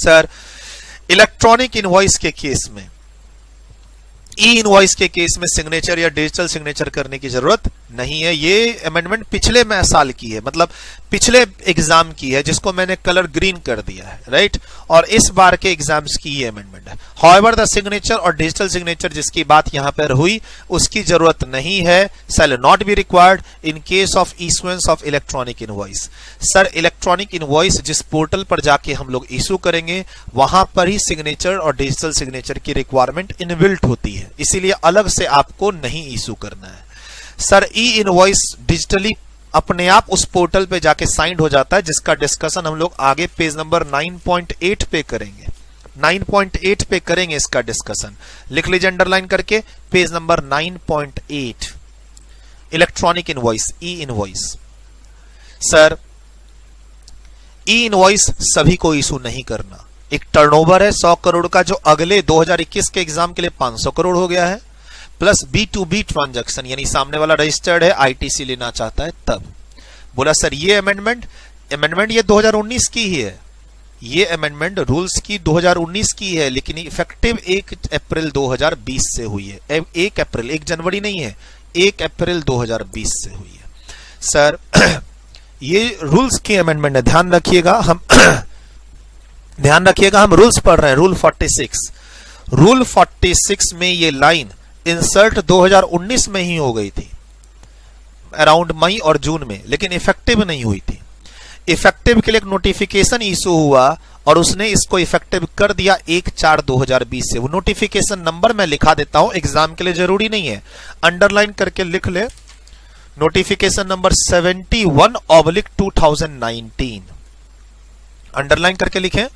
Sir electronic invoice के case में, ई invoice के केस में सिग्नेचर या डिजिटल सिग्नेचर करने की जरूरत नहीं है। ये अमेंडमेंट पिछले साल की है, मतलब पिछले एग्जाम की है, जिसको मैंने कलर ग्रीन कर दिया है, राइट। और इस बार के एग्जाम्स की ये अमेंडमेंट है। हाउएवर द सिग्नेचर और डिजिटल सिग्नेचर जिसकी बात यहां पर हुई उसकी जरूरत नहीं है, shall not be required in case of issuance of electronic invoice. Sir electronic invoice जिस पोर्टल पर जाके हम लोग इशू करेंगे वहां पर ही सिग्नेचर और डिजिटल सिग्नेचर की रिक्वायरमेंट इनबिल्ट होती है, इसीलिए अलग से आपको नहीं इशू करना है। सर ई इनवॉइस डिजिटली अपने आप उस पोर्टल पे जाके साइंड हो जाता है, जिसका डिस्कशन हम लोग आगे पेज नंबर 9.8 पे करेंगे। 9.8 पे करेंगे इसका डिस्कशन, लिख लीजिए अंडरलाइन करके, पेज नंबर 9.8 इलेक्ट्रॉनिक इनवॉइस, ई इनवॉइस। सर ई इनवॉइस सभी को इशू नहीं करना। एक टर्नओवर है 100 करोड़ का, जो अगले 2021 के एग्जाम के लिए 500 करोड़ हो गया है, प्लस B2B ट्रांजैक्शन, यानी सामने वाला रजिस्टर्ड है, ITC लेना चाहता है, तब बोला सर ये अमेंडमेंट ये 2019 की ही है, ये अमेंडमेंट रूल्स की 2019 की है, लेकिन इफेक्टिव 1 अप्रैल 2020 से हुई है। 1 अप्रैल, 1 जनवरी नहीं है, 1 अप्रैल 2020 से हुई है। सर ये रूल्स की अमेंडमेंट है, ध्यान रखिएगा। हम रूल्स पढ़ रहे हैं, रूल 46। रूल 46 में ये लाइन इंसर्ट 2019 में ही हो गई थी, अराउंड मई और जून में, लेकिन इफेक्टिव नहीं हुई थी। इफेक्टिव के लिए एक नोटिफिकेशन इशू हुआ और उसने इसको इफेक्टिव कर दिया 1/4/2020 से। वो नोटिफिकेशन नंबर मैं लिखा देता हूं, एग्जाम के लिए जरूरी नहीं है, अंडरलाइन करके लिख ले। नोटिफिकेशन नंबर 71/2019, अंडरलाइन करके लिखें।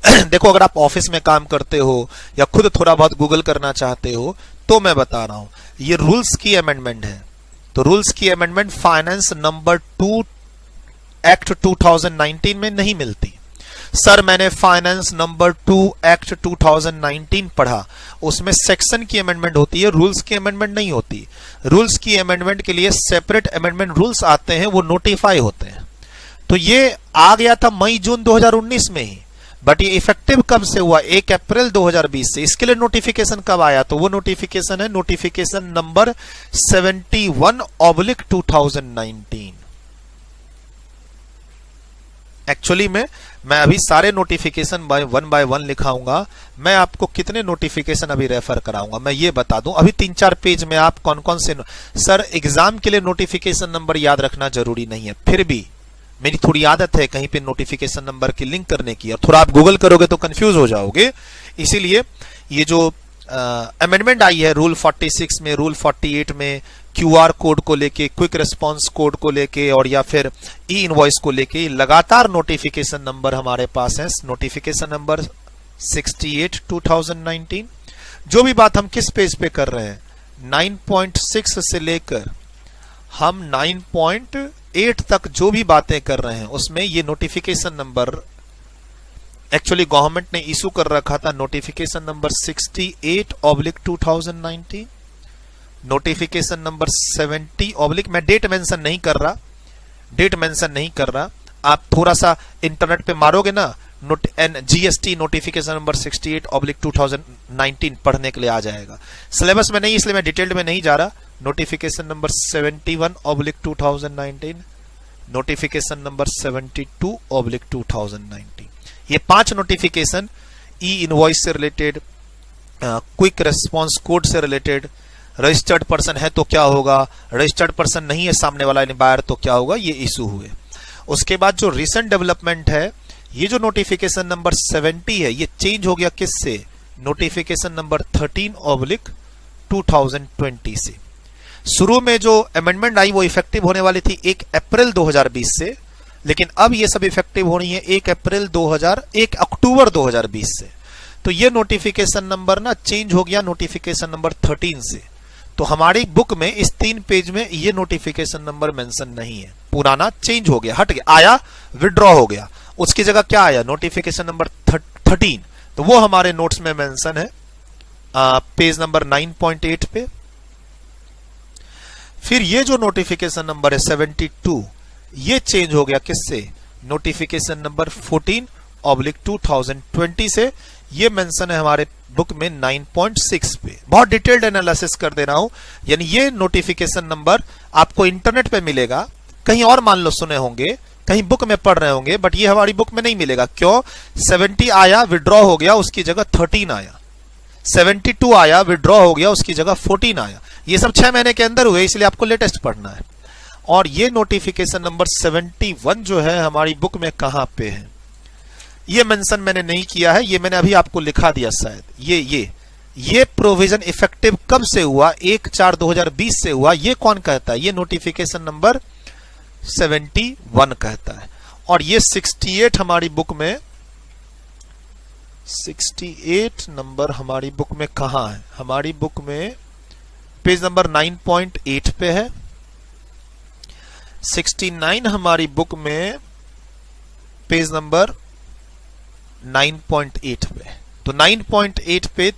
देखो अगर आप ऑफिस में काम करते हो या खुद थोड़ा बहुत गूगल करना चाहते हो तो मैं बता रहा हूं, ये रूल्स की अमेंडमेंट है। तो रूल्स की अमेंडमेंट फाइनेंस नंबर 2 एक्ट 2019 में नहीं मिलती। सर मैंने फाइनेंस नंबर 2 एक्ट 2019 पढ़ा, उसमें सेक्शन की अमेंडमेंट होती है, रूल्स की अमेंडमेंट नहीं होती। रूल्स की अमेंडमेंट के लिए सेपरेट अमेंडमेंट रूल्स आते हैं, वो नोटिफाई होते हैं। तो ये आ गया था मई जून 2019 में ही, बट ये इफेक्टिव कब से हुआ? 1 अप्रैल 2020 से। इसके लिए नोटिफिकेशन कब आया? तो वो नोटिफिकेशन है नोटिफिकेशन नंबर 71/2019। एक्चुअली में मैं अभी सारे नोटिफिकेशन बाय वन लिखाऊंगा। मैं आपको कितने नोटिफिकेशन अभी रेफर कराऊंगा मैं ये बता दूं। अभी 3-4 पेज में आप कौन कौन से सर एग्जाम के लिए नोटिफिकेशन नंबर याद रखना जरूरी नहीं है, फिर भी मेरी थोड़ी आदत है कहीं पे नोटिफिकेशन नंबर की लिंक करने की, और थोड़ा आप गूगल करोगे तो कंफ्यूज हो जाओगे। इसीलिए ये जो अमेंडमेंट आई है रूल 46 में, रूल 48 में QR कोड को लेके, क्विक रिस्पांस कोड को लेके और या फिर ई इनवॉइस को लेके लगातार नोटिफिकेशन नंबर हमारे पास है। Notification number 68/2019। जो भी बात हम किस पेज पे कर रहे हैं, 9.6 से लेकर हम 9.8 तक जो भी बातें कर रहे हैं उसमें ये नोटिफिकेशन नंबर एक्चुअली गवर्नमेंट ने इशू कर रखा था। नोटिफिकेशन नंबर 68/2019, नोटिफिकेशन नंबर 70 मैं डेट मेंशन नहीं कर रहा, आप थोड़ा सा इंटरनेट पे मारोगे ना GST नोटिफिकेशन नंबर 68/2019 पढ़ने के लिए आ जाएगा। सिलेबस में नहीं, इसलिए मैं डिटेल्ड में नहीं जा रहा। Notification number 71/2019, notification number 72/2019। ये 5 नोटिफिकेशन ई इनवॉइस से रिलेटेड, क्विक रिस्पांस कोड से रिलेटेड, रजिस्टर्ड पर्सन है तो क्या होगा, रजिस्टर्ड पर्सन नहीं है सामने वाला बायर तो क्या होगा, ये इशू हुए। उसके बाद जो रिसेंट डेवलपमेंट है, ये जो नोटिफिकेशन नंबर 70 है ये चेंज हो गया किससे? नोटिफिकेशन नंबर 13/2020 से। शुरू में जो अमेंडमेंट आई वो इफेक्टिव होने वाली थी 1 अप्रैल 2020 से, लेकिन अब ये सब इफेक्टिव हो रही है 1 अक्टूबर 2020 से। तो ये नोटिफिकेशन नंबर ना चेंज हो गया नोटिफिकेशन नंबर 13 से। तो हमारी बुक में इस 3 पेज में ये नोटिफिकेशन नंबर मेंशन नहीं है, पुराना चेंज हो गया, हट गया, आया विड्रॉ हो गया, उसकी जगह क्या आया? Notification number 13। तो वो हमारे नोट्स में मेंशन है पेज नंबर 9.8 पे। फिर ये जो नोटिफिकेशन नंबर है 72, ये चेंज हो गया किससे? नोटिफिकेशन नंबर 14 61/2020 से। ये मेंशन है हमारे बुक में 9.6 पे। बहुत डिटेल्ड एनालिसिस कर दे रहा हूं, यानी ये नोटिफिकेशन नंबर आपको इंटरनेट पे मिलेगा, कहीं और मान लो सुने होंगे, कहीं बुक में पढ़ रहे होंगे, बट ये हमारी बुक में नहीं मिलेगा। क्यों? 70 आया, विड्रॉ हो गया, उसकी जगह 13 आया। 72 आया, विड्रॉ हो गया, उसकी जगह 14 आया। ये सब 6 महीने के अंदर हुए, इसलिए आपको लेटेस्ट पढ़ना है। और ये नोटिफिकेशन नंबर 71 जो है हमारी बुक में कहां पे है, ये मेंशन मैंने नहीं किया है, ये मैंने अभी आपको लिखा दिया शायद। ये प्रोविजन इफेक्टिव कब से हुआ? 1/4/2020 से हुआ। ये कौन कहता है? ये नोटिफिकेशन नंबर 71 कहता है। और ये 68 हमारी बुक में, 68 नंबर हमारी बुक में कहां है? हमारी बुक में पेज नंबर 9.8 पे है। 69 हमारी बुक में पेज नंबर 9.8 पे। तो 9.8 पे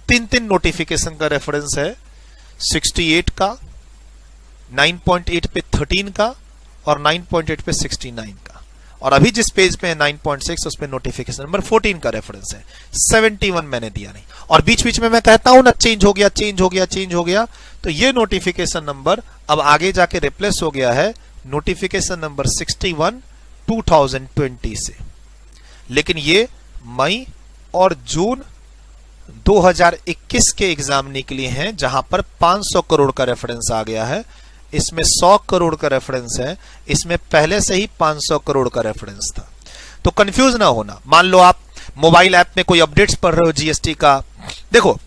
तीन नोटिफिकेशन का रेफरेंस है, 68 का, 9.8 पे 13 का और 9.8 पे 69 का। और अभी जिस पेज पे है 9.6 उस पे नोटिफिकेशन नंबर 14 का रेफरेंस है। 71 मैंने दिया नहीं। और बीच बीच में मैं कहता हूं ना चेंज हो गया, चेंज हो गया, चेंज हो गया, तो ये नोटिफिकेशन नंबर अब आगे जाके रिप्लेस हो गया है नोटिफिकेशन नंबर 61 2020 से। लेकिन ये मई और जून 2021 के एग्जाम निकले हैं, जहां पर 500 करोड़ का रेफरेंस आ गया है। इसमें 100 करोड़ का रेफरेंस है, इसमें पहले से ही 500 करोड़ का रेफरेंस था। तो कंफ्यूज ना होना। मान लो आप मोबाइल ऐप में कोई अपडेट्स पढ़ रहे हो जीएसटी का, देखो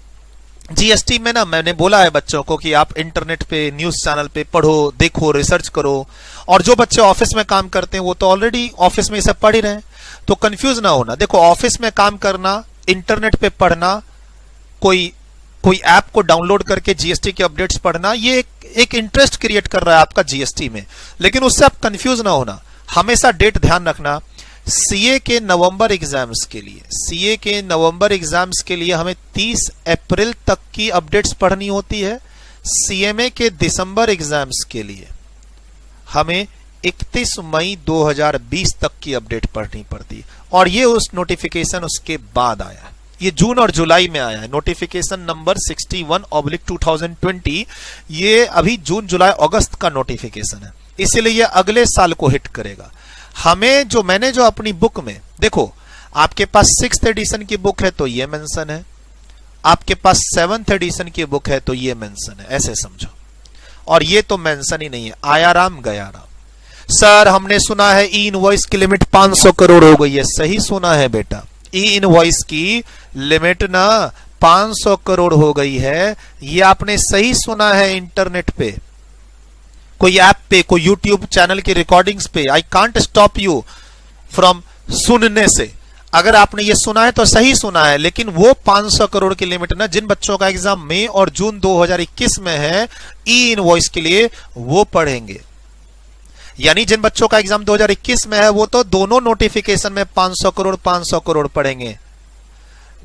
जीएसटी में ना मैंने बोला है बच्चों को कि आप इंटरनेट पे, न्यूज चैनल पे पढ़ो, देखो, रिसर्च करो। और जो बच्चे ऑफिस में काम करते हैं वो तो ऑलरेडी ऑफिस में ये सब पढ़ ही रहे हैं, तो कंफ्यूज ना होना। देखो ऑफिस में काम करना, इंटरनेट पे पढ़ना, कोई ऐप को डाउनलोड करके जीएसटी के अपडेट्स पढ़ना, ये एक इंटरेस्ट क्रिएट कर रहा है आपका जीएसटी में। लेकिन उससे आप कंफ्यूज ना होना, हमेशा डेट ध्यान रखना। सीए के नवंबर एग्जाम्स के लिए, सीए के नवंबर एग्जाम्स के लिए हमें 30 अप्रैल तक की अपडेट्स पढ़नी होती है। सीएमए के दिसंबर एग्जाम्स के लिए हमें 31 मई 2020 तक की अपडेट पढ़नी पड़ती है। और ये उस नोटिफिकेशन उसके बाद आया, ये जून और जुलाई में आया है। नोटिफिकेशन नंबर 61/2020 ये अभी जून, जुलाई, अगस्त का नोटिफिकेशन है, इसलिए ये अगले साल को हिट करेगा। हमें मैंने जो अपनी बुक में, देखो आपके पास 6th एडिशन की बुक है तो ये मेंशन है, आपके पास 7th एडिशन की बुक है तो ये मेंशन है, ऐसे समझो। और ये तो मेंशन ही नहीं है, आया राम गया राम। सर हमने सुना है ई इनवॉइस की लिमिट 500 करोड़ हो गई है। सही सुना है बेटा, ई इनवॉइस की लिमिट ना 500 करोड़ हो गई है। ये आपने सही सुना है। इंटरनेट पे, कोई ऐप पे, कोई यूट्यूब चैनल की रिकॉर्डिंग्स पे, I can't stop you from सुनने से। अगर आपने ये सुना है तो सही सुना है, लेकिन वो 500 करोड़ की लिमिट ना जिन बच्चों का एग्जाम मई और जून 2021 में है ई इनवॉइस के लिए, वो पढ़ेंगे। यानी जिन बच्चों का एग्जाम 2021 में है वो तो दोनों नोटिफिकेशन में 500 करोड़ पढ़ेंगे।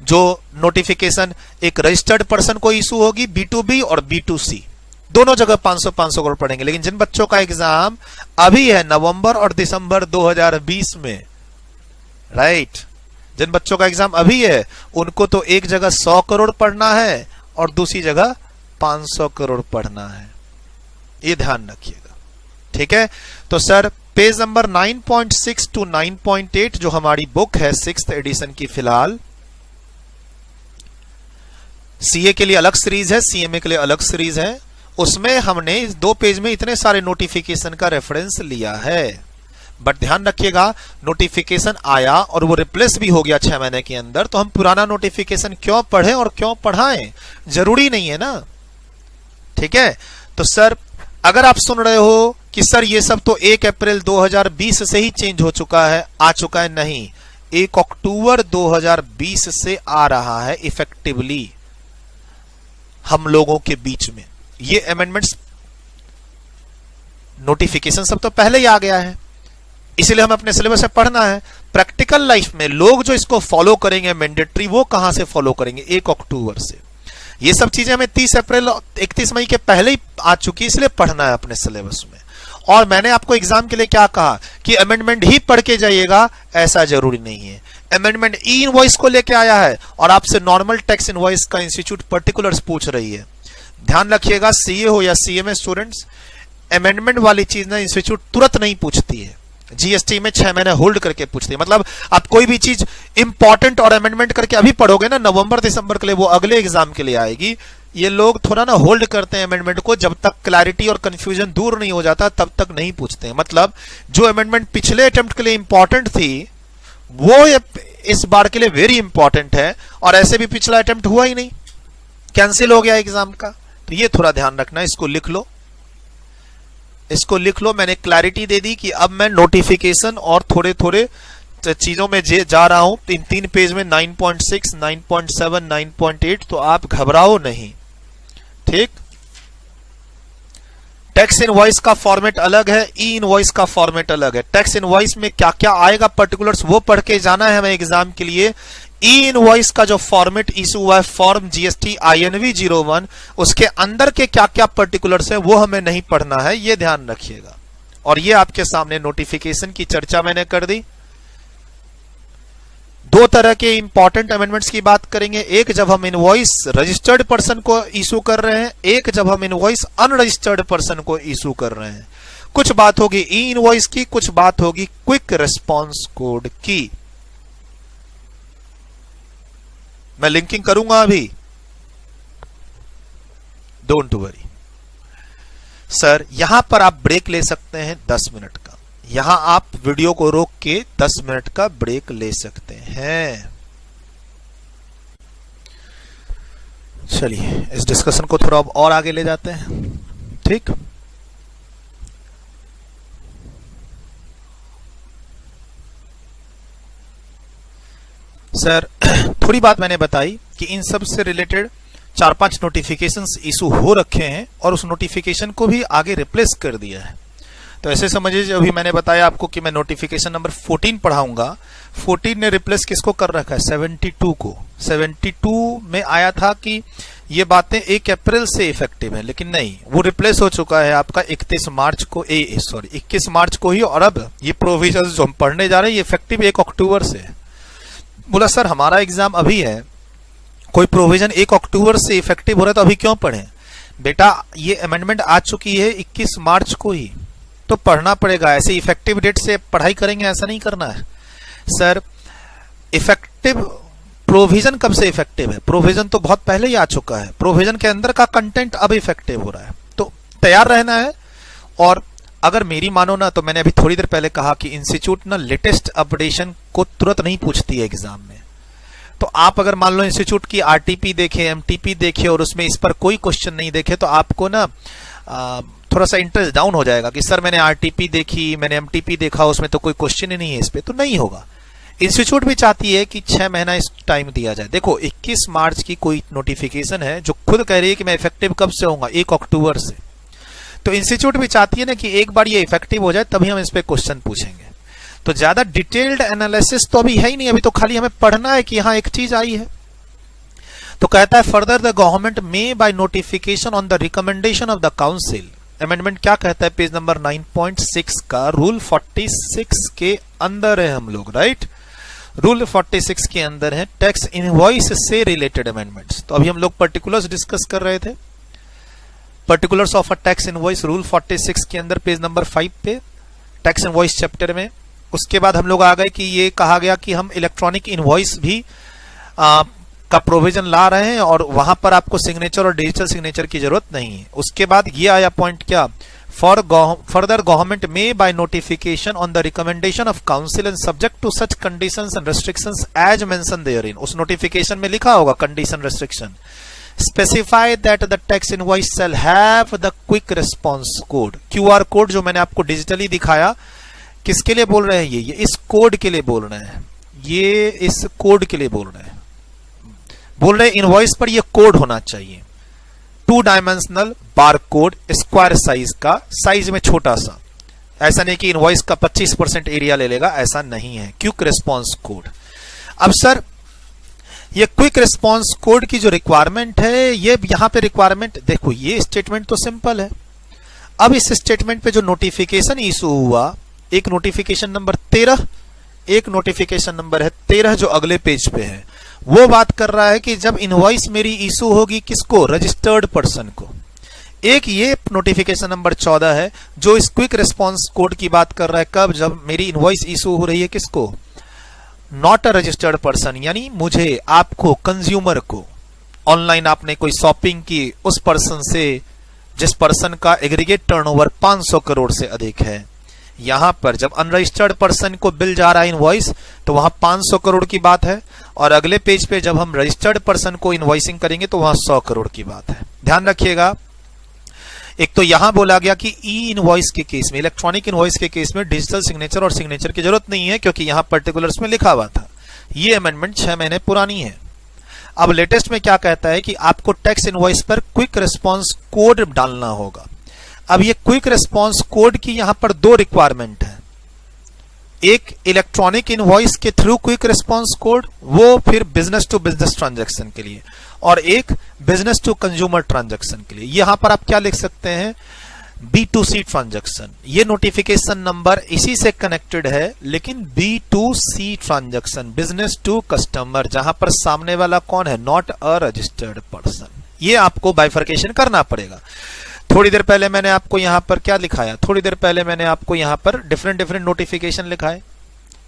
जो नोटिफिकेशन एक रजिस्टर्ड पर्सन को इशू होगी, B2B और B2C, दोनों जगह 500 करोड़ पढ़ेंगे। लेकिन जिन बच्चों का एग्जाम अभी है नवंबर और दिसंबर 2020 में, राइट, जिन बच्चों का एग्जाम अभी है उनको तो एक जगह 100 करोड़ पढ़ना है और दूसरी जगह 500 करोड़ पढ़ना है। ये ध्यान रखिएगा, ठीक है। तो सर पेज नंबर 9.6 to 9.8 जो हमारी बुक है 6th एडिशन की, फिलहाल सीए के लिए अलग सीरीज है, सीएमए के लिए अलग सीरीज है, उसमें हमने इस 2 पेज में इतने सारे नोटिफिकेशन का रेफरेंस लिया है। बट ध्यान रखिएगा, नोटिफिकेशन आया और वो रिप्लेस भी हो गया 6 महीने के अंदर, तो हम पुराना नोटिफिकेशन क्यों पढ़ें और क्यों पढ़ाएं? जरूरी नहीं है ना, ठीक है। तो सर अगर आप सुन रहे हो कि सर ये सब तो 1 अप्रैल 2020 से ही चेंज हो चुका है, आ चुका है, नहीं, 1 अक्टूबर 2020 से आ रहा है इफेक्टिवली हम लोगों के बीच में। ये अमेंडमेंट्स, नोटिफिकेशन सब तो पहले ही आ गया है, इसीलिए हमें अपने सिलेबस से पढ़ना है। प्रैक्टिकल लाइफ में लोग जो इसको फॉलो करेंगे मैंडेटरी, वो कहां से फॉलो करेंगे? 1 अक्टूबर से। ये सब चीजें हमें 30 अप्रैल 31 मई के पहले ही आ चुकी है, इसलिए पढ़ना है अपने सिलेबस में। और मैंने आपको एग्जाम के लिए क्या कहा कि अमेंडमेंट ही पढ़ के जाइएगा, ऐसा जरूरी नहीं है। अमेंडमेंट ई इनवॉइस को लेके आया है और आपसे नॉर्मल टैक्स इनवॉइस का इंस्टीट्यूट पर्टिकुलर्स पूछ रही है। ध्यान रखिएगा, सीए हो या सीएमए स्टूडेंट्स, अमेंडमेंट वाली चीज ना इंस्टीट्यूट तुरंत नहीं पूछती है, जीएसटी में 6 महीने होल्ड करके पूछती है। मतलब आप कोई भी चीज इंपॉर्टेंट और अमेंडमेंट करके अभी पढ़ोगे ना, नवंबर दिसंबर के लिए, वो अगले एग्जाम के लिए आएगी। ये लोग थोड़ा ना होल्ड करते हैं अमेंडमेंट को, जब तक क्लैरिटी और कंफ्यूजन दूर नहीं हो जाता तब तक नहीं पूछते हैं। मतलब जो अमेंडमेंट पिछले अटेम्प्ट के लिए इंपॉर्टेंट थी वो इस बार के लिए वेरी इंपॉर्टेंट है, और ऐसे भी पिछला अटेम्प्ट हुआ ही नहीं, कैंसिल हो गया एग्जाम का। तो ये थोड़ा ध्यान रखना, इसको लिख लो, इसको लिख लो। मैंने क्लैरिटी दे दी कि अब मैं नोटिफिकेशन और थोड़े थोड़े चीजों में जा रहा हूं। 3 पेज में 9.6, 9.7, 9.8, तो आप घबराओ नहीं, ठीक। टैक्स इनवॉइस का फॉर्मेट अलग है, ई इनवॉइस का फॉर्मेट अलग है। टैक्स इनवॉइस में क्या क्या आएगा पर्टिकुलर्स वो पढ़ के जाना है हमें एग्जाम के लिए। ई इनवॉइस का जो फॉर्मेट इशू हुआ है फॉर्म जीएसटी INV 01, उसके अंदर के क्या क्या पर्टिकुलर्स है वो हमें नहीं पढ़ना है, ये ध्यान रखिएगा। और ये आपके सामने नोटिफिकेशन की चर्चा मैंने कर दी। 2 तरह के इंपॉर्टेंट अमेंडमेंट्स की बात करेंगे, एक जब हम इनवॉइस रजिस्टर्ड पर्सन को इशू कर रहे हैं, एक जब हम इनवॉइस अनरजिस्टर्ड पर्सन को इशू कर रहे हैं। कुछ बात होगी ई इनवॉइस की, कुछ बात होगी क्विक रिस्पॉन्स कोड की। मैं लिंकिंग करूंगा अभी, डोंट वरी। सर यहां पर आप ब्रेक ले सकते हैं 10 मिनट का, यहां आप वीडियो को रोक के 10 मिनट का ब्रेक ले सकते हैं। चलिए इस डिस्कशन को थोड़ा और आगे ले जाते हैं, ठीक। सर थोड़ी बात मैंने बताई कि इन सब से रिलेटेड 4-5 नोटिफिकेशंस इशू हो रखे हैं और उस नोटिफिकेशन को भी आगे रिप्लेस कर दिया है। तो ऐसे समझिए, अभी मैंने बताया आपको कि मैं नोटिफिकेशन नंबर 14 पढ़ाऊंगा। 14 ने रिप्लेस किसको कर रखा है? 72 को। 72 में आया था कि ये बातें 1 अप्रैल से इफेक्टिव है, लेकिन नहीं, वो रिप्लेस हो चुका है आपका 21 मार्च को ही। और अब ये प्रोविजन जो हम पढ़ने जा रहे हैं ये इफेक्टिव 1 अक्टूबर से है। बोला सर हमारा एग्जाम अभी है, कोई प्रोविजन 1 अक्टूबर से इफेक्टिव हो रहा है तो अभी क्यों पढ़ें? बेटा ये अमेंडमेंट आ चुकी है 21 मार्च को ही, तो पढ़ना पड़ेगा। ऐसे इफेक्टिव डेट से पढ़ाई करेंगे ऐसा नहीं करना है। सर इफेक्टिव प्रोविजन कब से इफेक्टिव है? प्रोविजन तो बहुत पहले ही आ चुका है, प्रोविजन के अंदर का कंटेंट अब इफेक्टिव हो रहा है, तो तैयार रहना है। और अगर मेरी मानो ना, तो मैंने अभी थोड़ी देर पहले कहा कि इंस्टीट्यूट ना लेटेस्ट अपडेशन को तुरंत नहीं पूछती है एग्जाम में। तो आप अगर मान लो इंस्टीट्यूट की आरटीपी देखे, एमटीपी देखे और उसमें इस पर कोई क्वेश्चन नहीं देखे, तो आपको ना थोड़ा सा इंटरेस्ट डाउन हो जाएगा कि सर मैंने आरटीपी देखी, मैंने एमटीपी देखा, उसमें तो कोई क्वेश्चन ही नहीं है इस पे, तो नहीं होगा। इंस्टीट्यूट भी चाहती है कि 6 महीना इस टाइम दिया जाए। देखो 21 मार्च की कोई नोटिफिकेशन है जो खुद कह रही है कि मैं इफेक्टिव कब से होऊंगा? 1 अक्टूबर से। तो इंस्टीट्यूट भी चाहती है ना कि एक बार ये इफेक्टिव हो जाए तभी हम इस पे क्वेश्चन पूछेंगे। तो ज्यादा डिटेल्ड एनालिसिस तो अभी है ही नहीं, अभी तो खाली हमें पढ़ना है कि यहां एक चीज आई है। तो कहता है further the government may by notification on the recommendation of the council. Amendment क्या कहता है? पेज नंबर 9.6 का रूल 46 के अंदर है हम लोग, राइट। रूल 46 के अंदर है टैक्स इनवॉइस से रिलेटेड अमेंडमेंट्स। तो अभी हम लोग पर्टिकुलर्स डिस्कस कर रहे थे, particulars of a tax invoice, rule 46 के अंदर पेज नंबर 5 पे टैक्स इनवॉइस चैप्टर में। उसके बाद हम लोग आ गए कि ये कहा गया कि हम इलेक्ट्रॉनिक इनवॉइस भी का प्रोविजन ला रहे हैं और वहां पर आपको सिग्नेचर और डिजिटल सिग्नेचर की जरूरत नहीं है। उसके बाद ये आया पॉइंट क्या? Further government may by notification on the recommendation of council and subject to such conditions and restrictions as mention therein. उस नोटिफिकेशन में लिखा होगा condition restriction, specify that the tax invoice shall have the quick response code. QR code जो मैंने आपको digitally दिखाया, किसके लिए बोल रहे हैं? ये इस कोड के लिए बोल रहे हैं, ये इस कोड के लिए बोल रहे हैं। बोल रहे हैं इनवॉइस पर ये कोड होना चाहिए, 2 dimensional bar code, square size का, साइज में छोटा सा। ऐसा नहीं कि इनवॉइस का 25% एरिया ले लेगा, ऐसा नहीं है। Quick response code. अब सर ये क्विक रिस्पॉन्स कोड की जो रिक्वायरमेंट है, ये यहां पे रिक्वायरमेंट देखो, ये स्टेटमेंट तो सिंपल है। अब इस स्टेटमेंट पे जो नोटिफिकेशन इशू हुआ, एक नोटिफिकेशन नंबर 13, एक नोटिफिकेशन नंबर है 13 जो अगले पेज पे है, वो बात कर रहा है कि जब इनवॉइस मेरी इशू होगी किसको, रजिस्टर्ड पर्सन को। एक ये नोटिफिकेशन नंबर 14 है जो इस क्विक रिस्पांस कोड की बात कर रहा है, कब, जब मेरी इनवॉइस इशू हो रही है किसको, नॉट अ रजिस्टर्ड पर्सन, यानी मुझे, आपको, कंज्यूमर को। ऑनलाइन आपने कोई शॉपिंग की उस पर्सन से जिस पर्सन का एग्रीगेट टर्नओवर 500 करोड़ से अधिक है। यहां पर जब अनरजिस्टर्ड पर्सन को बिल जा रहा है इनवॉइस, तो वहां 500 करोड़ की बात है, और अगले पेज पे जब हम रजिस्टर्ड पर्सन को इनवॉइसिंग करेंगे तो वहां 100 करोड़ की बात है। ध्यान रखिएगा, एक तो यहां बोला गया कि ई इनवॉइस के केस में, इलेक्ट्रॉनिक इनवॉइस के केस में डिजिटल सिग्नेचर और सिग्नेचर की जरूरत नहीं है, क्योंकि यहां पर्टिकुलर्स में लिखा हुआ था। ये अमेंडमेंट 6 महीने पुरानी है। अब लेटेस्ट में क्या कहता है कि आपको टैक्स इनवॉइस पर क्विक रिस्पांस कोड डालना होगा। अब ये क्विक रिस्पांस कोड की यहां पर 2 रिक्वायरमेंट है, एक इलेक्ट्रॉनिक इनवॉइस के थ्रू क्विक रिस्पांस कोड, वो फिर बिजनेस टू बिजनेस ट्रांजैक्शन के लिए, और एक बिजनेस टू कंज्यूमर ट्रांजैक्शन के लिए। यहां पर आप क्या लिख सकते हैं, B2C ट्रांजैक्शन। ये नोटिफिकेशन नंबर इसी से कनेक्टेड है, लेकिन B2C transaction, business to customer, जहां पर सामने वाला कौन है, नॉट अ रजिस्टर्ड पर्सन। ये आपको बाइफर्केशन करना पड़ेगा। थोड़ी देर पहले मैंने आपको यहां पर क्या लिखाया, थोड़ी देर पहले मैंने आपको यहां पर डिफरेंट नोटिफिकेशन लिखा है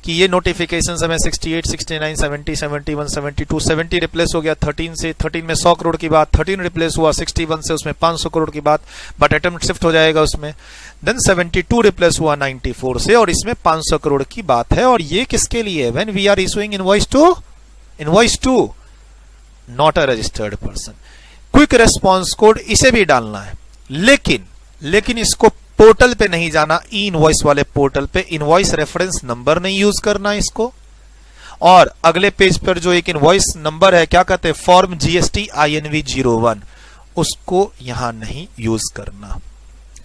कि ये नोटिफिकेशन हमें 68, 69, 70, 71, 72, 70 रिप्लेस हो गया 13 से, 13 में 100 करोड़ की बात, 13 रिप्लेस हुआ 61 से, उसमें 500 करोड़ की बात, बट अटेम्प्ट शिफ्ट हो जाएगा उसमें। देन 72 रिप्लेस हुआ 94 से, और इसमें 500 करोड़ की बात है। और ये किसके लिए है, when we are issuing invoice to not a registered person. Quick response code इसे भी डालना है, लेकिन इसको पोर्टल पे नहीं जाना, ई इनवॉइस वाले पोर्टल पे इनवॉइस रेफरेंस नंबर नहीं यूज करना इसको, और अगले पेज पर जो एक इनवॉइस नंबर है, क्या कहते हैं, फॉर्म GST INV 01, उसको यहां नहीं यूज करना।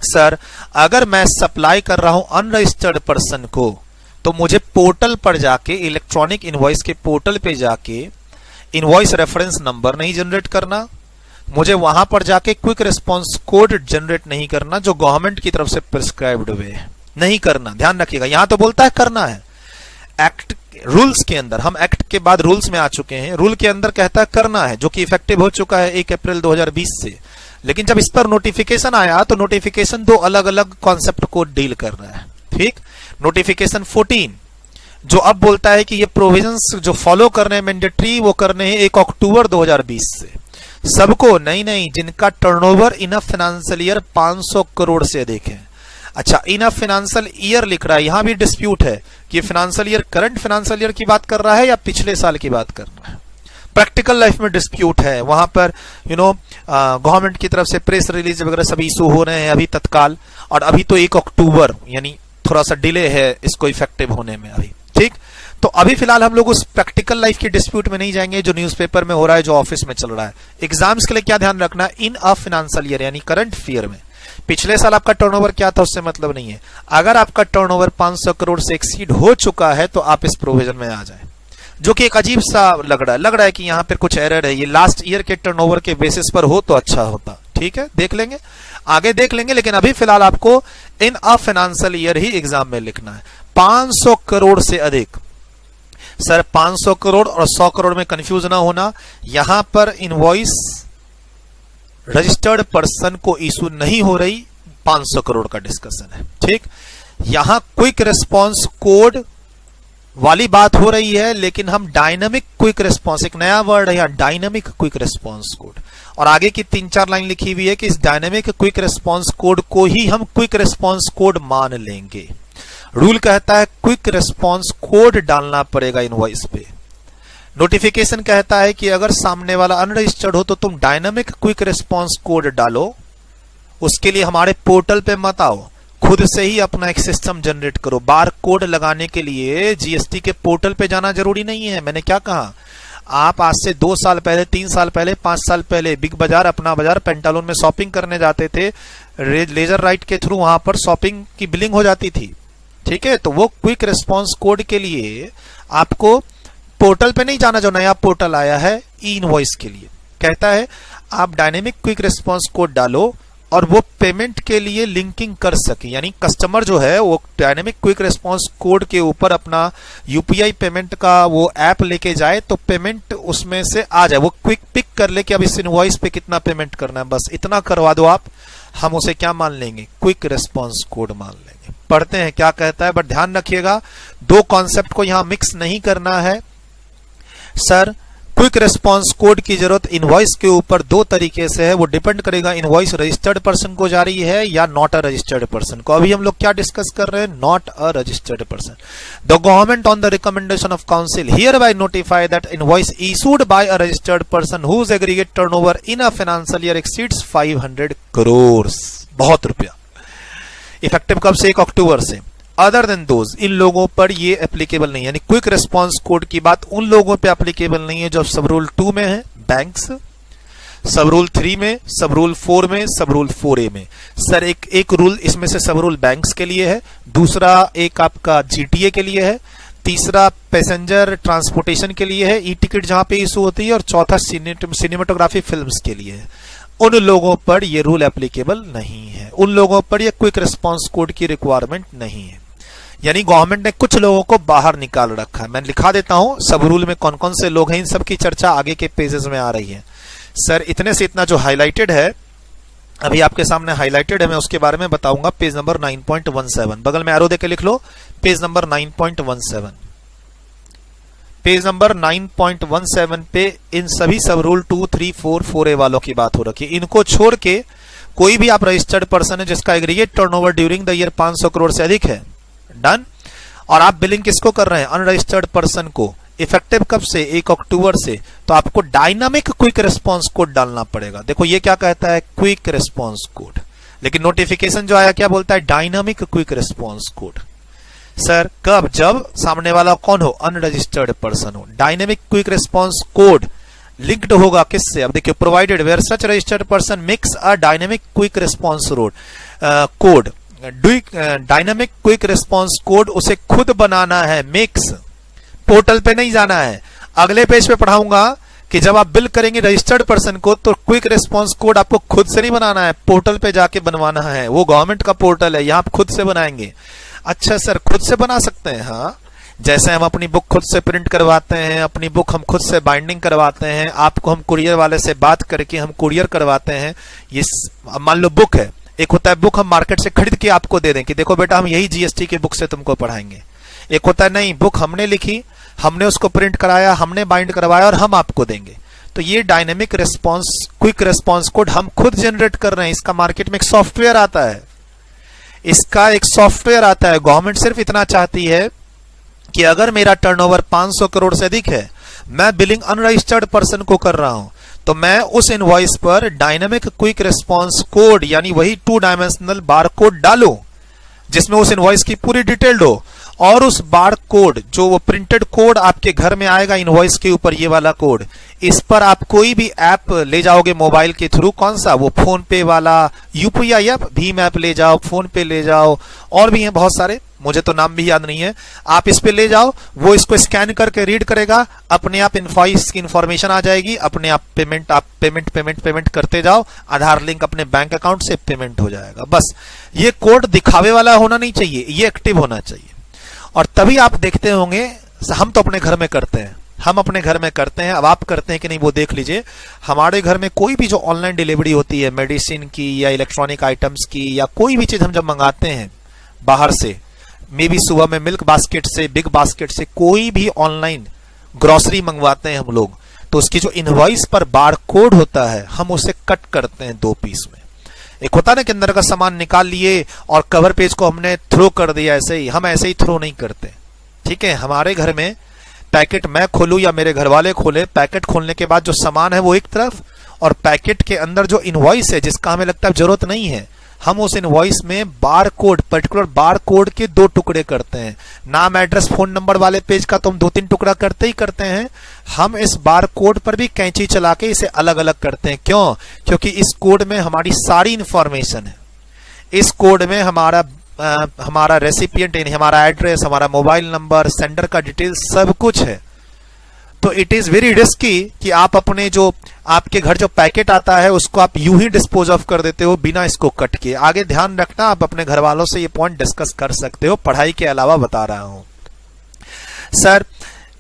सर अगर मैं सप्लाई कर रहा हूं अनरजिस्टर्ड पर्सन को, तो मुझे पोर्टल पर जाके, इलेक्ट्रॉनिक इनवॉइस के पोर्टल पे जाके इनवॉइस रेफरेंस नंबर नहीं जनरेट करना, मुझे वहां पर जाके क्विक रिस्पांस कोड जनरेट नहीं करना जो गवर्नमेंट की तरफ से प्रिस्क्राइब्ड वे है, नहीं करना। ध्यान रखिएगा, यहां तो बोलता है करना है, एक्ट रूल्स के अंदर, हम एक्ट के बाद रूल्स में आ चुके हैं, रूल के अंदर कहता है करना है, जो कि इफेक्टिव हो चुका है 1 अप्रैल 2020 से। लेकिन जब इस पर नोटिफिकेशन आया तो नोटिफिकेशन 2 अलग अलग कॉन्सेप्ट को डील कर रहा है। ठीक, नोटिफिकेशन 14 जो अब बोलता है कि ये प्रोविजंस जो फॉलो करने हैं मैंडेटरी, वो करने हैं 1 अक्टूबर 2020 से सबको, नहीं, जिनका turnover in financial year 500 crore से अधिक है। अच्छा, इन फाइनेंशियल ईयर लिख रहा है, यहां भी डिस्प्यूट है कि financial year current financial year की बात कर रहा है या पिछले साल की बात कर रहा है। प्रैक्टिकल लाइफ में डिस्प्यूट है, वहां पर गवर्नमेंट की तरफ से प्रेस रिलीज वगैरह सभी इशू हो रहे हैं अभी तत्काल, और अभी तो 1 अक्टूबर, यानी थोड़ा सा डिले है इसको इफेक्टिव होने में अभी। ठीक, तो अभी फिलहाल हम लोग उस प्रैक्टिकल लाइफ की डिस्प्यूट में नहीं जाएंगे जो न्यूज़पेपर में हो रहा है, जो ऑफिस में चल रहा है। एग्जाम्स के लिए क्या ध्यान रखना, इन अ फाइनेंशियल ईयर यानी करंट ईयर में पिछले साल आपका टर्नओवर क्या था उससे मतलब नहीं है। अगर आपका टर्नओवर 500 करोड़ से एक्सीड हो चुका है तो आप इस प्रोविजन में आ जाए, जो कि एक अजीब सा लग रहा है कि यहाँ पर कुछ एरर है। ये लास्ट ईयर के टर्नओवर के बेसिस पर हो तो अच्छा होता। ठीक है, देख लेंगे, आगे देख लेंगे, लेकिन अभी फिलहाल आपको इन अ फाइनेंशियल ईयर ही एग्जाम में लिखना है। 500 करोड़ से अधिक, सर 500 करोड़ और 100 करोड़ में कंफ्यूज ना होना, यहां पर इनवॉइस रजिस्टर्ड पर्सन को इशू नहीं हो रही, 500 करोड़ का डिस्कशन है। ठीक, यहां क्विक रिस्पांस कोड वाली बात हो रही है, लेकिन हम डायनामिक क्विक रिस्पांस, एक नया वर्ड है यहां, डायनामिक क्विक रिस्पांस कोड, और आगे की 3-4 लाइन लिखी हुई है कि इस डायनामिक क्विक रिस्पांस कोड को ही हम क्विक रिस्पांस कोड मान लेंगे। रूल कहता है क्विक रिस्पांस कोड डालना पड़ेगा इनवॉइस पे। नोटिफिकेशन कहता है कि अगर सामने वाला अनरजिस्टर्ड हो तो तुम डायनामिक क्विक रिस्पांस कोड डालो, उसके लिए हमारे पोर्टल पे मत आओ, खुद से ही अपना एक सिस्टम जनरेट करो। बार कोड लगाने के लिए GST के पोर्टल पे जाना जरूरी नहीं है। मैंने क्या कहा, आप आज से 2 साल पहले, 3 साल पहले, 5 साल पहले बिग बाजार, अपना बाजार, पेंटालून में शॉपिंग करने जाते थे, लेजर राइट के थ्रू वहां पर शॉपिंग की बिलिंग हो जाती थी। ठीक है, तो वो क्विक रिस्पांस कोड के लिए आपको पोर्टल पे नहीं जाना, जो नया पोर्टल आया है ई इनवॉइस के लिए, कहता है आप डायनेमिक क्विक रिस्पांस कोड डालो, और वो पेमेंट के लिए लिंकिंग कर सके, यानी कस्टमर जो है वो डायनेमिक क्विक रिस्पांस कोड के ऊपर अपना यूपीआई पेमेंट का वो ऐप लेके जाए तो पेमेंट उसमें से आ जाए, वो क्विक पिक कर ले कि अब इस इनवॉइस पे कितना पेमेंट करना है, बस इतना करवा दो आप, हम उसे क्या मान लेंगे, क्विक रिस्पांस कोड मान लेंगे। पढ़ते हैं क्या कहता है, बट ध्यान रखिएगा दो कॉन्सेप्ट को यहां मिक्स नहीं करना है। सर क्विक रिस्पांस कोड की जरूरत इनवॉइस के ऊपर दो तरीके से है, वो डिपेंड करेगा इनवॉइस रजिस्टर्ड पर्सन को जारी है या नॉट अ रजिस्टर्ड पर्सन को। अभी हम लोग क्या डिस्कस कर रहे हैं, not a registered person. The government on the recommendation of council hereby notify that invoice issued by a registered person whose aggregate turnover in a financial year exceeds 500 crore, बहुत रुपया। इफेक्टिव कब से, 1 अक्टूबर से। Other than those, इन लोगों पर ये applicable नहीं है, यानी क्विक रिस्पांस कोड की बात उन लोगों पे एप्लीकेबल नहीं है जो सब रूल 2 में है, बैंक्स, सब रूल 3 में, सब रूल 4 में, सब रूल 4A में। सर एक रूल इसमें से सब रूल बैंक्स के लिए है, दूसरा एक आपका जीटीए के लिए है, तीसरा पैसेंजर ट्रांसपोर्टेशन के लिए है, ई टिकट जहां पे इशू होती है, और चौथा सिनेमेटोग्राफी फिल्म्स के लिए है। उन लोगों पर ये रूल एप्लीकेबल नहीं है, उन लोगों पर ये क्विक रिस्पांस कोड की रिक्वायरमेंट नहीं है, यानी गवर्नमेंट ने कुछ लोगों को बाहर निकाल रखा है। मैं लिखा देता हूं सब रूल में कौन कौन से लोग हैं, इन सब की चर्चा आगे के पेजेस में आ रही है। सर इतने से इतना जो हाईलाइटेड है, अभी आपके सामने हाईलाइटेड है, मैं उसके बारे में बताऊंगा। पेज नंबर 9.17, बगल में एरो देके लिख लो, पेज नंबर 9.17। पेज नंबर 9.17 पे इन सभी सब रूल 2, 3, 4, 4A वालों की बात हो रखी है। इनको छोड़ के कोई भी आप रजिस्टर्ड पर्सन है जिसका aggregate turnover during the year 500 crore से अधिक है, डन। और आप बिलिंग किसको कर रहे हैं, अनरजिस्टर्ड पर्सन को। इफेक्टिव कब से, 1 अक्टूबर से। तो आपको डायनामिक क्विक रिस्पांस कोड डालना पड़ेगा। देखो ये क्या कहता है, क्विक रिस्पांस कोड, लेकिन नोटिफिकेशन जो आया क्या बोलता है, dynamic quick response code. Sir कब, जब सामने वाला कौन हो, अनरजिस्टर्ड पर्सन हो। Dynamic quick response code linked होगा किससे, अब देखिए, provided where such registered person mix a dynamic quick response code. Dynamic quick response code उसे खुद बनाना है, मिक्स, पोर्टल पे नहीं जाना है। अगले पेज पे पढ़ाऊंगा कि जब आप बिल करेंगे रजिस्टर्ड पर्सन को तो क्विक रिस्पांस कोड आपको खुद से नहीं बनाना है, पोर्टल पे जाके बनवाना है। वो गवर्नमेंट का पोर्टल है, यहां आप खुद से बनाएंगे। अच्छा सर खुद से बना सकते हैं, हाँ, जैसे हम अपनी बुक खुद से प्रिंट करवाते हैं, अपनी बुक हम खुद से बाइंडिंग करवाते हैं, आपको हम कुरियर वाले से बात करके हम कुरियर करवाते हैं। ये मान लो बुक है, एक होता है बुक हम मार्केट से खरीद के आपको दे दें कि देखो बेटा हम यही जीएसटी की बुक से तुमको पढ़ाएंगे। एक होता है नहीं, बुक हमने लिखी, हमने उसको प्रिंट कराया, हमने बाइंड करवाया और हम आपको देंगे। तो ये dynamic response quick response code हम खुद जनरेट कर रहे हैं। इसका मार्केट में एक सॉफ्टवेयर आता है, इसका एक सॉफ्टवेयर आता है। गवर्नमेंट सिर्फ इतना चाहती है कि अगर मेरा टर्नओवर 500 करोड़ से अधिक है, मैं बिलिंग अनरजिस्टर्ड पर्सन को कर रहा हूं, तो मैं उस इनवॉइस पर डायनामिक क्विक रिस्पांस कोड यानी वही 2 डायमेंशनल बार कोड डालूं जिसमें उस इनवॉइस की पूरी डिटेल्ड हो, और उस बार कोड जो वो प्रिंटेड कोड आपके घर में आएगा इनवॉइस के ऊपर, ये वाला कोड, इस पर आप कोई भी ऐप ले जाओगे मोबाइल के थ्रू, कौन सा, वो फोन पे वाला यूपीआई ऐप, भीम ऐप ले जाओ, फोन पे ले जाओ, और भी हैं बहुत सारे, मुझे तो नाम भी याद नहीं है। आप इस पे ले जाओ, वो इसको स्कैन करके रीड करेगा, अपने आप इनवॉइस की इंफॉर्मेशन आ जाएगी, अपने आप पेमेंट करते जाओ, आधार लिंक अपने बैंक अकाउंट से पेमेंट हो जाएगा। बस ये कोड दिखावे वाला होना नहीं चाहिए, ये एक्टिव होना चाहिए। और तभी आप देखते होंगे, हम तो अपने घर में करते हैं, हम अपने घर में करते हैं, अब आप करते हैं कि नहीं वो देख लीजिए। हमारे घर में कोई भी जो ऑनलाइन डिलीवरी होती है मेडिसिन की या इलेक्ट्रॉनिक आइटम्स की या कोई भी चीज हम जब मंगाते हैं बाहर से, मे बी सुबह में मिल्क बास्केट से, बिग बास्केट से, कोई भी ऑनलाइन ग्रोसरी मंगवाते हैं हम लोग, तो उसकी जो इनवॉइस पर बार कोड होता है हम उसे कट करते हैं 2 पीस में। एक होता है ना कि अंदर का सामान निकाल लिए और कवर पेज को हमने थ्रो कर दिया, ऐसे ही हम ऐसे ही थ्रो नहीं करते, ठीक है। हमारे घर में पैकेट मैं खोलूं या मेरे घर वाले खोले, पैकेट खोलने के बाद जो सामान है वो एक तरफ, और पैकेट के अंदर जो इनवॉइस है जिसका हमें लगता है जरूरत नहीं है, हम उस इनवॉइस में bar code, particular bar code के 2 टुकड़े करते हैं। नाम, एड्रेस, फोन नंबर वाले पेज का तो हम 2-3 टुकड़ा करते ही करते हैं, हम इस बार कोड पर भी कैंची चला के इसे अलग अलग करते हैं। क्यों? क्योंकि इस कोड में हमारी सारी इंफॉर्मेशन है। इस कोड में हमारा रेसिपिएंट यानी हमारा एड्रेस, हमारा मोबाइल नंबर, सेंडर का डिटेल सब कुछ है। तो इट इज वेरी रिस्की कि आप अपने जो आपके घर जो पैकेट आता है उसको आप यूं ही डिस्पोज ऑफ कर देते हो बिना इसको कट किए। आगे ध्यान रखना, आप अपने घर वालों से ये पॉइंट डिस्कस कर सकते हो, पढ़ाई के अलावा बता रहा हूं। Sir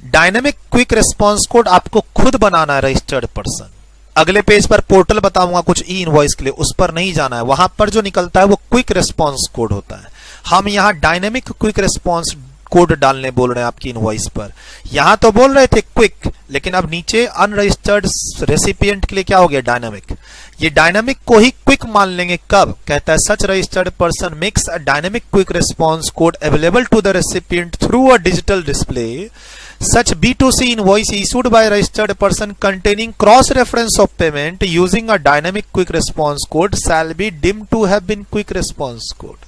dynamic quick response code आपको खुद बनाना है रजिस्टर्ड पर्सन। अगले पेज पर पोर्टल बताऊंगा कुछ ई इनवॉइस के लिए, उस पर नहीं जाना है। वहां पर जो निकलता है वो क्विक रिस्पॉन्स कोड होता है। हम यहां डायनेमिक क्विक रिस्पॉन्स कोड डालने बोल रहे हैं आपकी इनवॉइस पर। यहां तो बोल रहे थे क्विक, लेकिन अब नीचे अनरजिस्टर्ड रेसिपिएंट के लिए क्या हो गया, डायनामिक। ये डायनामिक को ही क्विक मान लेंगे कब, कहता है such registered person makes a dynamic quick response code available to the recipient through a digital display. Such B2C invoice issued by a registered person containing cross-reference of payment using a dynamic quick response code shall be deemed to have been quick response code.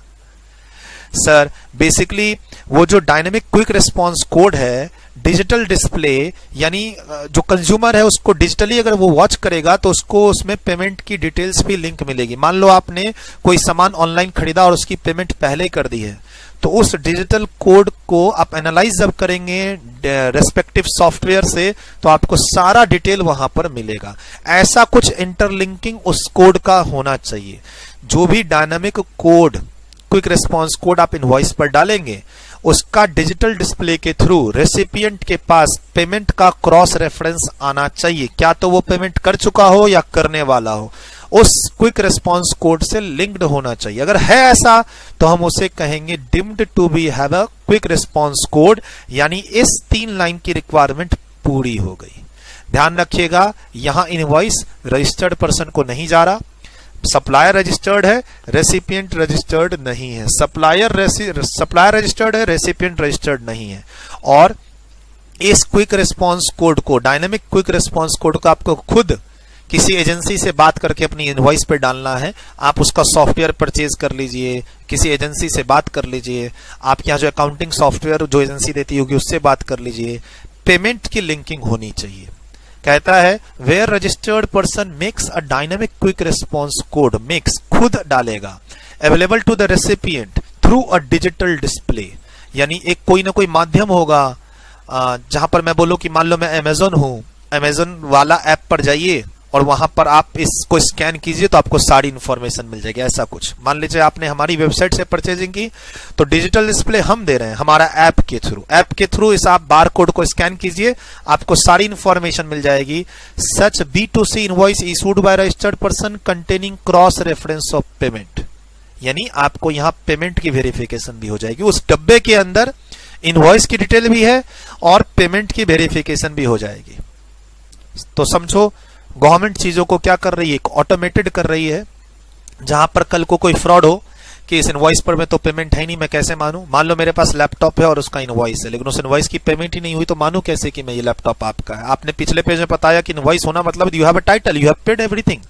Sir basically वो जो dynamic quick response code है, digital display यानी जो consumer है उसको digitally अगर वो watch करेगा तो उसको उसमें पेमेंट की डिटेल्स भी लिंक मिलेगी। मान लो आपने कोई सामान ऑनलाइन खरीदा और उसकी पेमेंट पहले कर दी है, तो उस डिजिटल कोड को आप एनालाइज जब करेंगे रेस्पेक्टिव सॉफ्टवेयर से तो आपको सारा डिटेल वहां पर मिलेगा। ऐसा कुछ इंटरलिंकिंग उस कोड का होना चाहिए। जो भी dynamic code quick response code आप इनवॉइस पर डालेंगे उसका डिजिटल डिस्प्ले के थ्रू रेसिपिएंट के पास पेमेंट का क्रॉस रेफरेंस आना चाहिए। क्या तो वो पेमेंट कर चुका हो या करने वाला हो, उस क्विक रिस्पॉन्स कोड से लिंक्ड होना चाहिए। अगर है ऐसा तो हम उसे कहेंगे deemed to be have a quick response code, यानी इस 3 लाइन की रिक्वायरमेंट पूरी हो गई। ध्यान रखिएगा, यहां इनवॉइस रजिस्टर्ड पर्सन को नहीं जा रहा, सप्लायर रजिस्टर्ड है, रेसिपिएंट रजिस्टर्ड नहीं है। सप्लायर रजिस्टर्ड है, रेसिपिएंट रजिस्टर्ड नहीं है। और इस क्विक रिस्पॉन्स कोड को, डायनेमिक क्विक रिस्पॉन्स कोड को आपको खुद किसी एजेंसी से बात करके अपनी इनवॉइस पे डालना है। आप उसका सॉफ्टवेयर परचेज कर लीजिए, किसी एजेंसी से बात कर लीजिए, आपके यहाँ जो अकाउंटिंग सॉफ्टवेयर जो एजेंसी देती होगी उससे बात कर लीजिए। पेमेंट की लिंकिंग होनी चाहिए। कहता है where registered person makes a dynamic quick response code, makes खुद डालेगा, available to the recipient through a digital display, यानी एक कोई ना कोई माध्यम होगा जहां पर मैं बोलूं कि मान लो मैं अमेजोन हूं, अमेजोन वाला ऐप पर जाइए और वहां पर आप इसको स्कैन कीजिए तो आपको सारी इंफॉर्मेशन मिल जाएगी। ऐसा कुछ मान लीजिए आपने हमारी वेबसाइट से परचेजिंग की तो डिजिटल डिस्प्ले हम दे रहे हैं हमारा ऐप के थ्रू इस आप बार कोड को स्कैन कीजिए, आपको सारी इंफॉर्मेशन मिल जाएगी। सच B2C invoice issued by registered person containing cross reference of payment, यानी आपको यहां पेमेंट की वेरिफिकेशन भी हो जाएगी। उस डब्बे के अंदर इनवॉइस की डिटेल भी है और पेमेंट की वेरिफिकेशन भी हो जाएगी। तो समझो गवर्नमेंट चीजों को क्या कर रही है, ऑटोमेटेड कर रही है। जहां पर कल को कोई फ्रॉड हो कि इस इनवॉइस पर में तो पेमेंट है ही नहीं, मैं कैसे मानूं। मान लो मेरे पास लैपटॉप है और उसका इनवॉइस है, लेकिन उस इनवॉइस की पेमेंट ही नहीं हुई, तो मानूं कैसे कि मैं ये लैपटॉप आपका है। आपने पिछले पेज में बताया कि इनवॉइस होना मतलब you have a title, you have paid everything.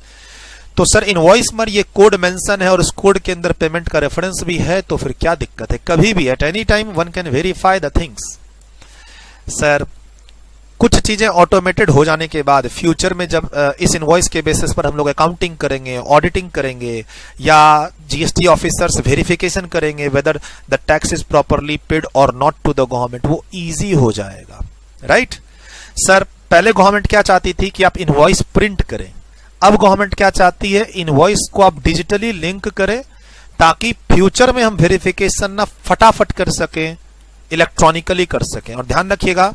तो सर इनवॉइस पर ये कोड मेंशन है और उस कोड के अंदर पेमेंट का रेफरेंस भी है, तो फिर क्या दिक्कत है। कभी भी at any time one can verify the things. Sir कुछ चीजें ऑटोमेटेड हो जाने के बाद फ्यूचर में जब इस इनवॉइस के बेसिस पर हम लोग अकाउंटिंग करेंगे, ऑडिटिंग करेंगे या जीएसटी ऑफिसर्स वेरिफिकेशन करेंगे whether the tax is properly paid और नॉट टू द गवर्नमेंट, वो इजी हो जाएगा। राइट सर, पहले गवर्नमेंट क्या चाहती थी कि आप इनवॉइस प्रिंट करें, अब गवर्नमेंट क्या चाहती है इनवॉइस को आप डिजिटली लिंक करें ताकि फ्यूचर में हम वेरिफिकेशन ना फटाफट कर सकें, इलेक्ट्रॉनिकली कर सकें। और ध्यान रखिएगा,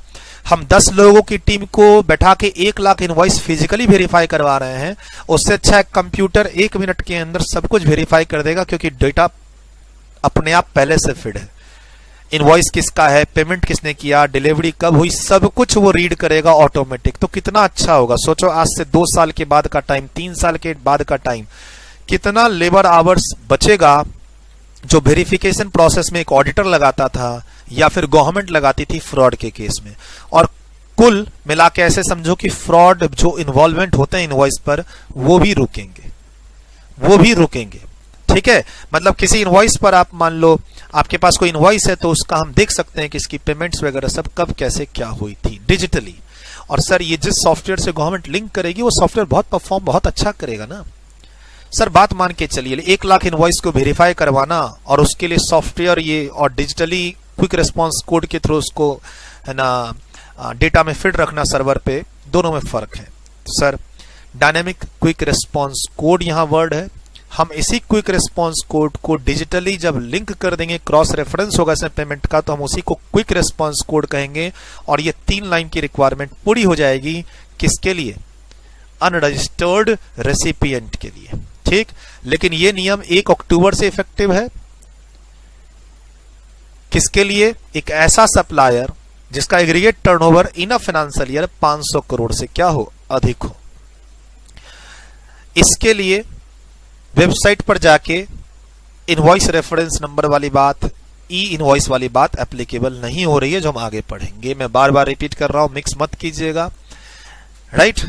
हम 10 लोगों की टीम को बैठा के 1 लाख इनवॉइस फिजिकली वेरीफाई करवा रहे हैं, उससे अच्छा है कंप्यूटर 1 मिनट के अंदर सब कुछ वेरीफाई कर देगा, क्योंकि डेटा अपने आप पहले से फिड है। इनवॉइस किसका है, पेमेंट किसने किया, डिलीवरी कब हुई, सब कुछ वो रीड करेगा ऑटोमेटिक। तो कितना अच्छा होगा। सोचो आज से 2 साल के बाद का टाइम, 3 साल के बाद का टाइम, कितना लेबर आवर्स बचेगा जो वेरिफिकेशन प्रोसेस में एक ऑडिटर लगाता था या फिर गवर्नमेंट लगाती थी फ्रॉड के केस में। और कुल मिला के ऐसे समझो कि फ्रॉड जो इन्वॉल्वमेंट होते हैं इनवॉइस पर वो भी रुकेंगे। ठीक है, मतलब किसी इनवॉइस पर आप मान लो आपके पास कोई इनवॉइस है तो उसका हम देख सकते हैं कि इसकी पेमेंट्स वगैरह सब कब कैसे क्या हुई थी डिजिटली। और सर ये जिस सॉफ्टवेयर से गवर्नमेंट लिंक करेगी वो सॉफ्टवेयर बहुत अच्छा करेगा ना। सर बात मान के चलिए 1 लाख इनवॉइस को वेरीफाई करवाना और उसके लिए सॉफ्टवेयर ये और डिजिटली क्विक रिस्पॉन्स कोड के थ्रू उसको है ना डेटा में फिट रखना सर्वर पे, दोनों में फर्क है। Sir dynamic quick response code यहां वर्ड है। हम इसी क्विक रिस्पॉन्स कोड को डिजिटली जब लिंक कर देंगे, क्रॉस रेफरेंस होगा इसमें पेमेंट का, तो हम उसी को क्विक रिस्पॉन्स कोड कहेंगे। और ये 3 लाइन की रिक्वायरमेंट पूरी हो जाएगी। किसके लिए? अनरजिस्टर्ड रेसिपिएंट के लिए। ठीक, लेकिन ये नियम 1 अक्टूबर से इफेक्टिव है। किसके लिए? एक ऐसा सप्लायर जिसका aggregate turnover in a financial year 500 crore से क्या हो? अधिक हो। इसके लिए वेबसाइट पर जाके इनवॉइस रेफरेंस नंबर वाली बात, ई इनवॉइस वाली बात एप्लीकेबल नहीं हो रही है, जो हम आगे पढ़ेंगे। मैं बार बार रिपीट कर रहा हूं, मिक्स मत कीजिएगा। राइट।